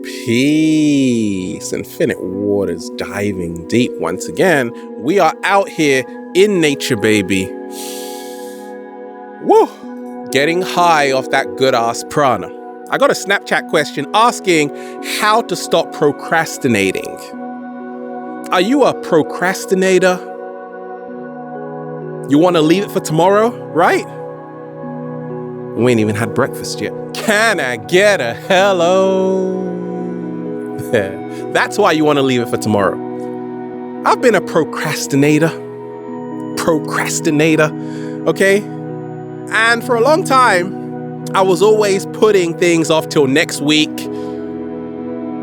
Peace, infinite waters diving deep once again. We are out here in nature, baby. Woo! Getting high off that good ass prana. I got a Snapchat question asking how to stop procrastinating. Are you a procrastinator? You want to leave it for tomorrow, right? We ain't even had breakfast yet. Can I get a hello? That's why you want to leave it for tomorrow. I've been a procrastinator, okay? And for a long time, I was always putting things off till next week,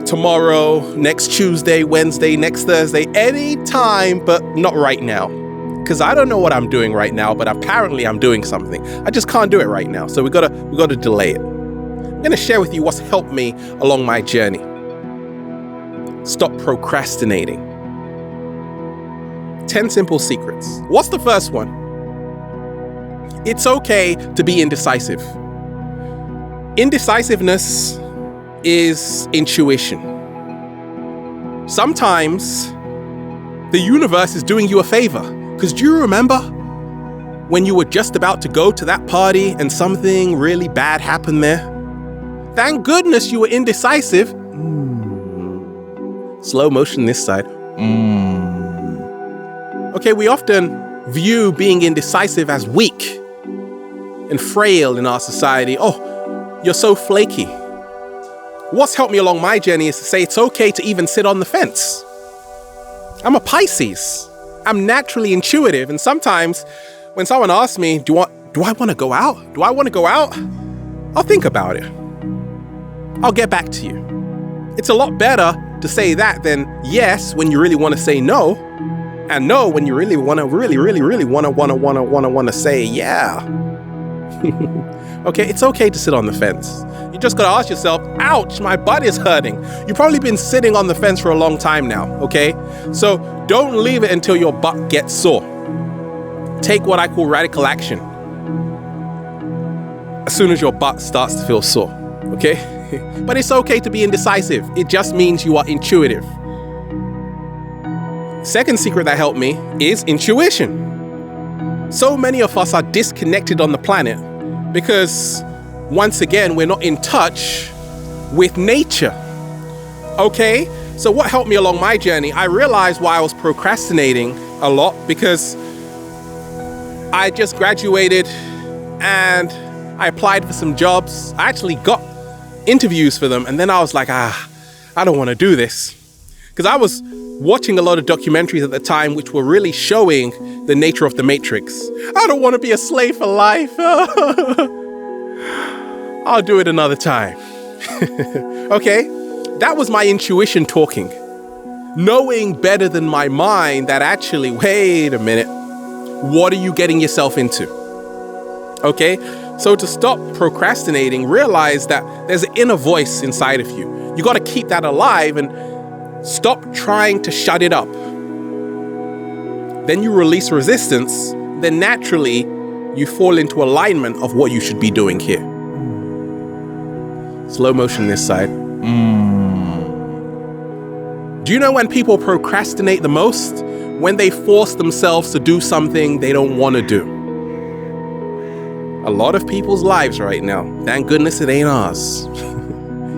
tomorrow, next Tuesday, Wednesday, next Thursday, any time, but not right now. Because I don't know what I'm doing right now, but apparently I'm doing something. I just can't do it right now, so we gotta delay it. I'm gonna share with you what's helped me along my journey. Stop procrastinating. 10 simple secrets. What's the first one? It's okay to be indecisive. Indecisiveness is intuition. Sometimes the universe is doing you a favor. Because do you remember when you were just about to go to that party and something really bad happened there? Thank goodness you were indecisive. Slow motion this side. Okay, we often view being indecisive as weak and frail in our society. Oh, you're so flaky. What's helped me along my journey is to say it's okay to even sit on the fence. I'm a Pisces. I'm naturally intuitive, and sometimes when someone asks me, do I want to go out? I'll think about it. I'll get back to you. It's a lot better to say that than yes when you really want to say no, and no when you really want to say yeah. Okay, it's okay to sit on the fence. You just gotta ask yourself, ouch, my butt is hurting. You've probably been sitting on the fence for a long time now, okay? So don't leave it until your butt gets sore. Take what I call radical action as soon as your butt starts to feel sore, okay? But it's okay to be indecisive. It just means you are intuitive. Second secret that helped me is intuition. So many of us are disconnected on the planet because, once again, we're not in touch with nature. Okay? So what helped me along my journey? I realized why I was procrastinating a lot because I just graduated and I applied for some jobs. I actually got interviews for them, and then I was like, I don't want to do this. Because I was watching a lot of documentaries at the time which were really showing the nature of the matrix. I don't want to be a slave for life. I'll do it another time. Okay? That was my intuition talking. Knowing better than my mind that actually, wait a minute, what are you getting yourself into? Okay? So to stop procrastinating, realize that there's an inner voice inside of you. You got to keep that alive and stop trying to shut it up. Then you release resistance, then naturally you fall into alignment of what you should be doing here. Slow motion this side. Do you know when people procrastinate the most? When they force themselves to do something they don't want to do. A lot of people's lives right now. Thank goodness it ain't ours.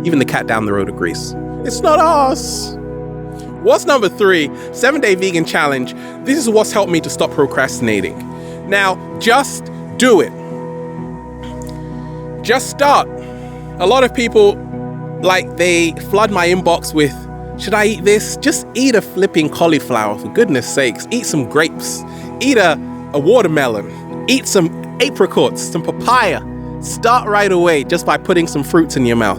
Even the cat down the road agrees. It's not ours. What's number 3? 7-day vegan challenge. This is what's helped me to stop procrastinating. Now, just do it. Just start. A lot of people, they flood my inbox with, should I eat this? Just eat a flipping cauliflower, for goodness sakes. Eat some grapes. Eat a watermelon. Eat some apricots, some papaya. Start right away just by putting some fruits in your mouth.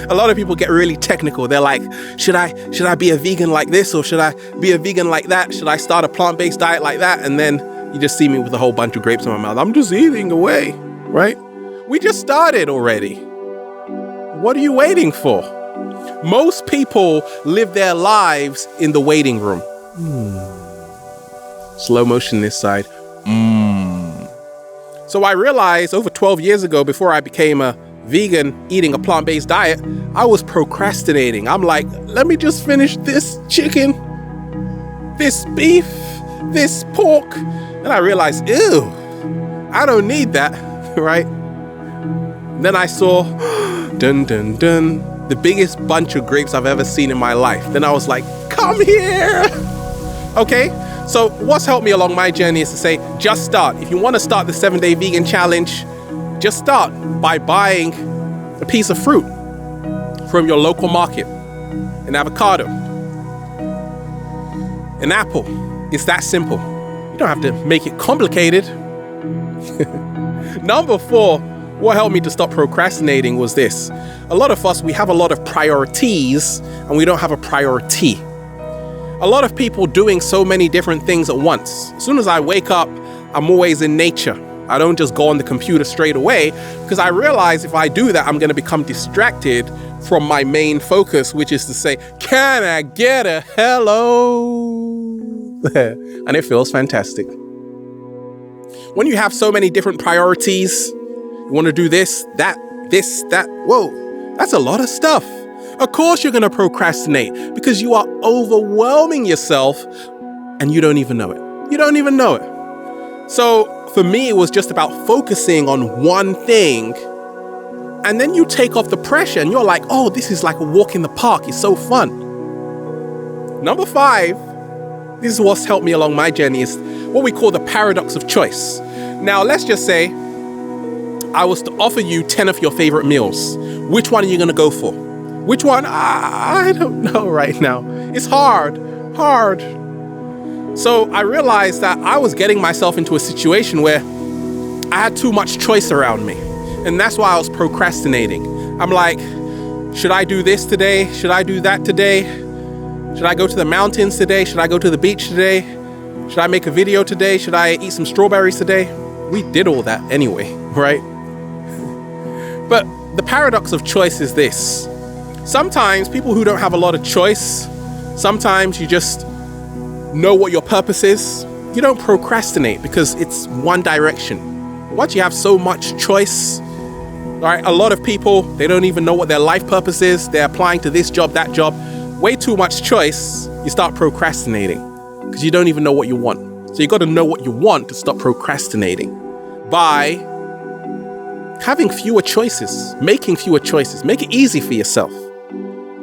A lot of people get really technical. They're like, should I be a vegan like this, or should I be a vegan like that? Should I start a plant-based diet like that? And then you just see me with a whole bunch of grapes in my mouth. I'm just eating away, right? We just started already. What are you waiting for? Most people live their lives in the waiting room. Slow motion this side. So I realized over 12 years ago, before I became a vegan, eating a plant-based diet, I was procrastinating. I'm like, let me just finish this chicken, this beef, this pork. And I realized, ew, I don't need that, right? Then I saw, dun, dun, dun, the biggest bunch of grapes I've ever seen in my life. Then I was like, come here. Okay, so what's helped me along my journey is to say, just start. If you want to start the 7-day vegan challenge, just start by buying a piece of fruit from your local market, an avocado, an apple. It's that simple. You don't have to make it complicated. Number 4, what helped me to stop procrastinating was this. A lot of us, we have a lot of priorities and we don't have a priority. A lot of people doing so many different things at once. As soon as I wake up, I'm always in nature. I don't just go on the computer straight away because I realize if I do that, I'm going to become distracted from my main focus, which is to say, can I get a hello? And it feels fantastic. When you have so many different priorities, you want to do this, that, whoa, that's a lot of stuff. Of course you're going to procrastinate because you are overwhelming yourself and you don't even know it. You don't even know it. So for me, it was just about focusing on one thing. And then you take off the pressure and you're like, oh, this is like a walk in the park. It's so fun. Number 5, this is what's helped me along my journey, is what we call the paradox of choice. Now, let's just say I was to offer you 10 of your favorite meals. Which one are you going to go for? Which one? I don't know right now. It's hard. So I realized that I was getting myself into a situation where I had too much choice around me. And that's why I was procrastinating. I'm like, should I do this today? Should I do that today? Should I go to the mountains today? Should I go to the beach today? Should I make a video today? Should I eat some strawberries today? We did all that anyway, right? But the paradox of choice is this. Sometimes people who don't have a lot of choice, sometimes you just know what your purpose is. You don't procrastinate because it's one direction. Once you have so much choice, all right, a lot of people, they don't even know what their life purpose is. They're applying to this job, that job. Way too much choice, you start procrastinating because you don't even know what you want. So you got to know what you want to stop procrastinating by having fewer choices, making fewer choices. Make it easy for yourself.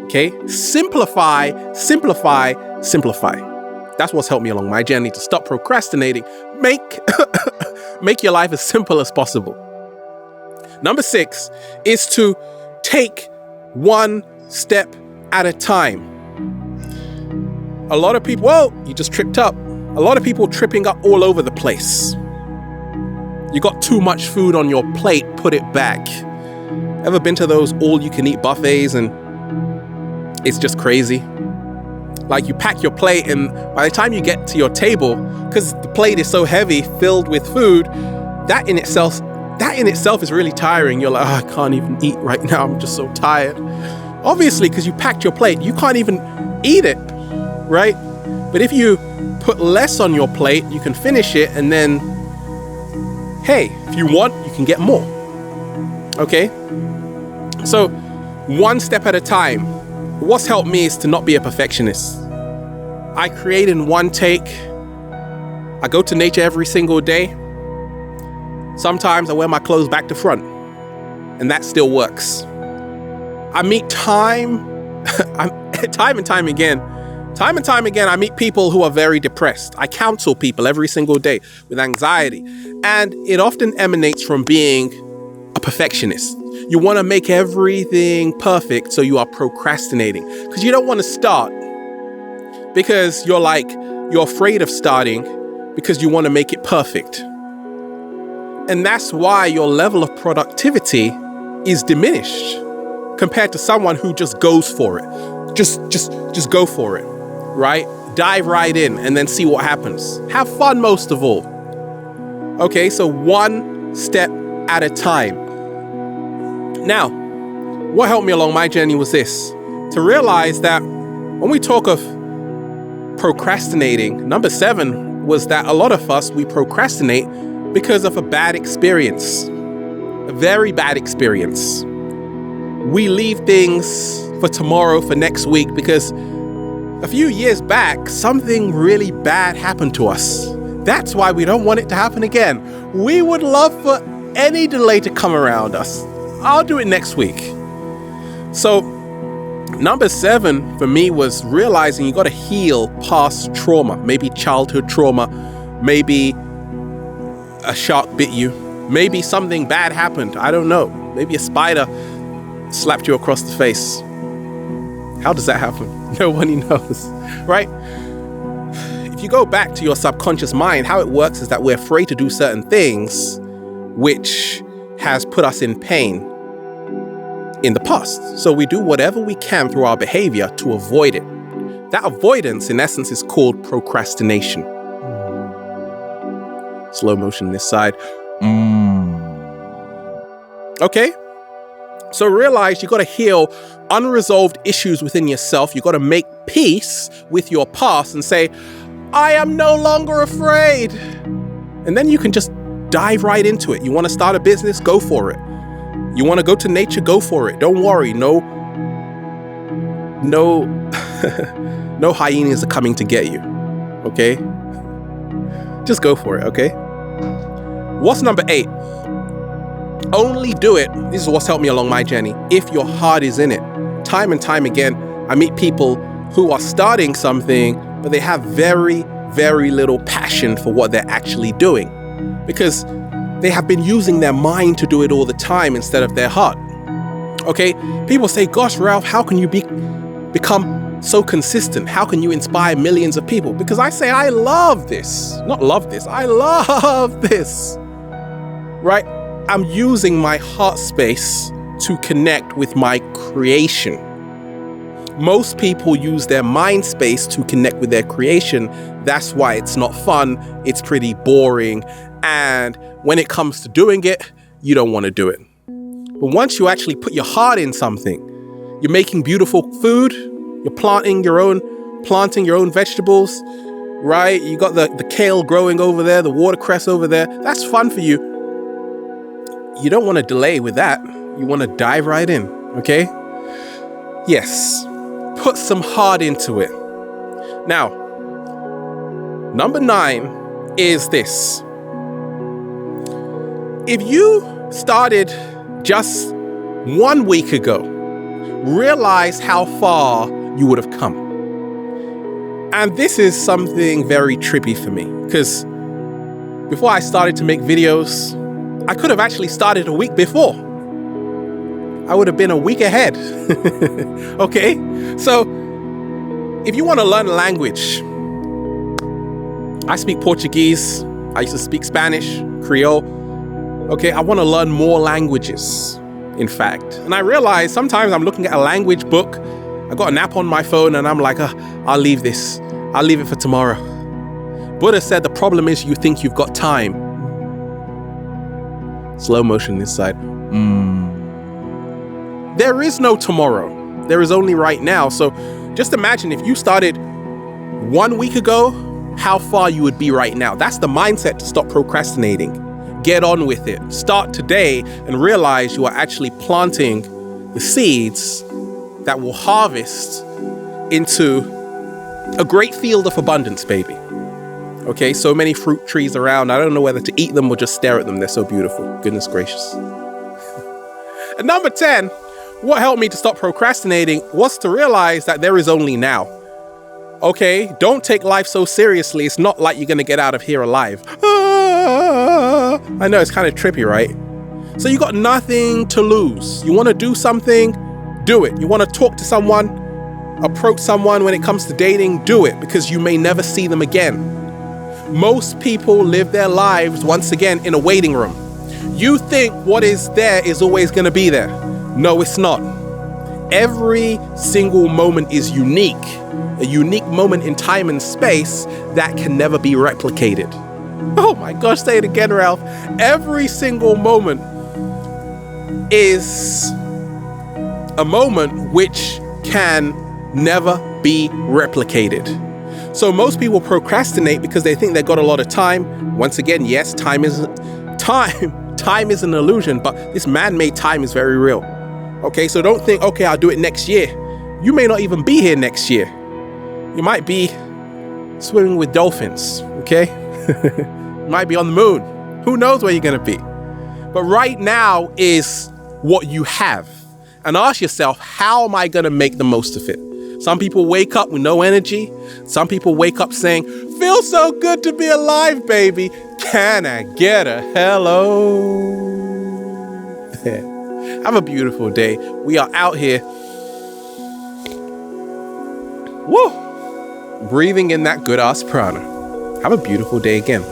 Okay? Simplify. That's what's helped me along my journey to stop procrastinating. Make your life as simple as possible. Number 6 is to take one step at a time. A lot of people, whoa, you just tripped up. A lot of people tripping up all over the place. You got too much food on your plate, put it back. Ever been to those all-you-can-eat buffets and it's just crazy? Like you pack your plate and by the time you get to your table, because the plate is so heavy, filled with food, that in itself is really tiring. You're like, oh, I can't even eat right now. I'm just so tired. Obviously, because you packed your plate, you can't even eat it, right? But if you put less on your plate, you can finish it and then, hey, if you want, you can get more. Okay? So, one step at a time. What's helped me is to not be a perfectionist. I create in one take. I go to nature every single day. Sometimes I wear my clothes back to front, and that still works. I meet time and time again, I meet people who are very depressed. I counsel people every single day with anxiety, and it often emanates from being a perfectionist. You want to make everything perfect, so you are procrastinating because you don't want to start because you're afraid of starting because you want to make it perfect. And that's why your level of productivity is diminished compared to someone who just goes for it. Just go for it, right? Dive right in and then see what happens. Have fun most of all. Okay, so one step at a time. Now, what helped me along my journey was this, to realize that when we talk of procrastinating, number 7 was that a lot of us, we procrastinate because of a bad experience, a very bad experience. we leave things for tomorrow, for next week, because a few years back, something really bad happened to us. That's why we don't want it to happen again. We would love for any delay to come around us. I'll do it next week. So number 7 for me was realizing you got to heal past trauma, maybe childhood trauma, maybe a shark bit you, maybe something bad happened. I don't know. Maybe a spider slapped you across the face. How does that happen? Nobody knows, right? If you go back to your subconscious mind, how it works is that we're afraid to do certain things which has put us in pain in the past. So we do whatever we can through our behavior to avoid it. That avoidance, in essence, is called procrastination. Slow motion this side. Okay? So realize you got to heal unresolved issues within yourself. You got to make peace with your past and say, I am no longer afraid. And then you can just dive right into it. You want to start a business? Go for it. You want to go to nature? Go for it. Don't worry. No hyenas are coming to get you. Okay? Just go for it, okay? What's number 8? Only do it. This is what's helped me along my journey. If your heart is in it. Time and time again, I meet people who are starting something, but they have very, very little passion for what they're actually doing because they have been using their mind to do it all the time instead of their heart. Okay? People say, gosh, Ralph, how can you become so consistent? How can you inspire millions of people? Because I say, I love this. Not love this. I love this. Right? I'm using my heart space to connect with my creation. Most people use their mind space to connect with their creation. That's why it's not fun. It's pretty boring. And when it comes to doing it, you don't want to do it. But once you actually put your heart in something, you're making beautiful food, you're planting your own vegetables, right? You got the kale growing over there, the watercress over there. That's fun for you. You don't want to delay with that. You want to dive right in, okay? Yes, put some heart into it. Now, number 9 is this. If you started just 1 week ago, realize how far you would have come. And this is something very trippy for me because before I started to make videos, I could have actually started a week before. I would have been a week ahead. Okay? So, if you want to learn a language, I speak Portuguese. I used to speak Spanish, Creole. Okay, I want to learn more languages, in fact. And I realize sometimes I'm looking at a language book. I got an app on my phone and I'm like, I'll leave this. I'll leave it for tomorrow. Buddha said the problem is you think you've got time. Slow motion this side. There is no tomorrow. There is only right now. So just imagine if you started 1 week ago, how far you would be right now. That's the mindset to stop procrastinating. Get on with it. Start today and realize you are actually planting the seeds that will harvest into a great field of abundance, baby. Okay, so many fruit trees around. I don't know whether to eat them or just stare at them. They're so beautiful. Goodness gracious. And number 10, what helped me to stop procrastinating was to realize that there is only now. Okay, don't take life so seriously. It's not like you're going to get out of here alive. I know it's kind of trippy, right? So you got nothing to lose. You want to do something, do it. You want to talk to someone, approach someone when it comes to dating, do it because you may never see them again. Most people live their lives, once again, in a waiting room. You think what is there is always going to be there. No, it's not. Every single moment is unique. A unique moment in time and space that can never be replicated. Oh my gosh, say it again, Ralph. Every single moment is a moment which can never be replicated. So most people procrastinate because they think they've got a lot of time. Once again, yes, time is an illusion, but this man-made time is very real. Okay, so don't think, okay, I'll do it next year. You may not even be here next year. You might be swimming with dolphins, okay? You might be on the moon. Who knows where you're going to be? But right now is what you have. And ask yourself, how am I going to make the most of it? Some people wake up with no energy. Some people wake up saying, feels so good to be alive, baby. Can I get a hello? Have a beautiful day. We are out here. Woo! Breathing in that good ass prana. Have a beautiful day again.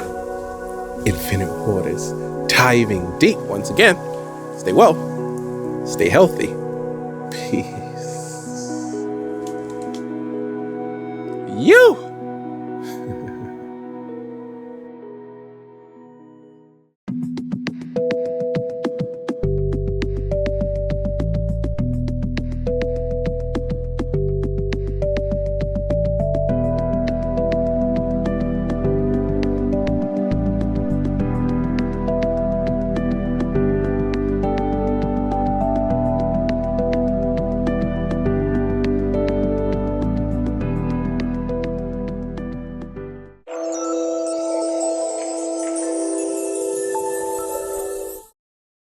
Infinite waters. Diving deep once again. Stay well. Stay healthy. Peace. You!